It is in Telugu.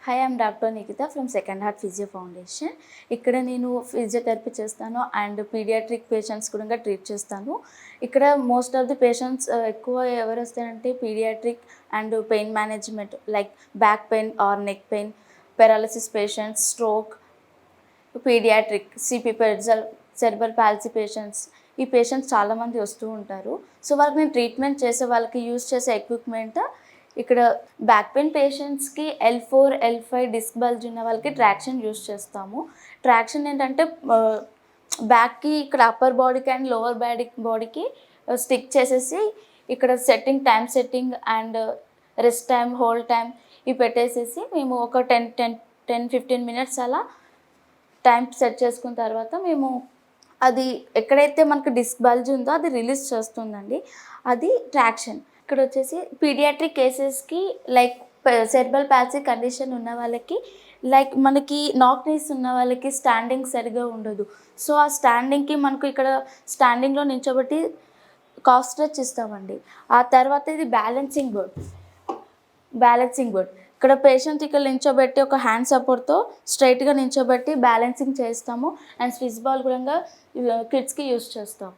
Hi, I'm doctor Nikhita from second heart physio foundation. ఇక్కడ నేను ఫిజియోథెరపీ చేస్తాను అండ్ పీడియాట్రిక్ పేషెంట్స్ కూడా ట్రీట్ చేస్తాను. ఇక్కడ మోస్ట్ ఆఫ్ ది పేషెంట్స్ ఎక్కువ ఎవరు వస్తారంటే paediatric and pain management like back pain or neck pain, paralysis patients, stroke, paediatric CP cerebral palsy patients, ఈ పేషెంట్స్ చాలామంది వస్తూ ఉంటారు. సో వాళ్ళకి నేను ట్రీట్మెంట్ చేసే వాళ్ళకి యూజ్ చేసే ఎక్విప్మెంట్ ఇక్కడ బ్యాక్ పెయిన్ పేషెంట్స్కి L4, L5 డిస్క్ బల్జ్ ఉన్న వాళ్ళకి ట్రాక్షన్ యూజ్ చేస్తాము. ట్రాక్షన్ ఏంటంటే బ్యాక్కి ఇక్కడ అప్పర్ బాడీకి అండ్ లోవర్ బాడీకి స్టిక్ చేసేసి ఇక్కడ time setting and rest time, hold time ఇవి పెట్టేసేసి మేము ఒక 10-15 మినిట్స్ అలా టైం సెట్ చేసుకున్న తర్వాత మేము అది ఎక్కడైతే మనకు డిస్క్ బల్జ్ ఉందో అది రిలీజ్ చేస్తుందండి. అది ట్రాక్షన్. ఇక్కడ వచ్చేసి పీడియాట్రిక్ కేసెస్కి లైక్ సెరెబ్రల్ పాలసీ కండిషన్ ఉన్న వాళ్ళకి లైక్ మనకి నాక్ నీస్ ఉన్న వాళ్ళకి స్టాండింగ్ సరిగా ఉండదు. సో ఆ స్టాండింగ్కి మనకు ఇక్కడ స్టాండింగ్లో నిల్చోబెట్టి కాఫ్ స్ట్రెచ్ ఇస్తామండి. ఆ తర్వాత ఇది బ్యాలెన్సింగ్ బోర్డ్. ఇక్కడ పేషెంట్ ఇక్కడ నిల్చోబెట్టి ఒక హ్యాండ్ సపోర్ట్తో స్ట్రైట్గా నిల్చోబెట్టి బ్యాలెన్సింగ్ చేస్తాము. అండ్ స్విచ్ బాల్ కూడా కిడ్స్కి యూజ్ చేస్తాము.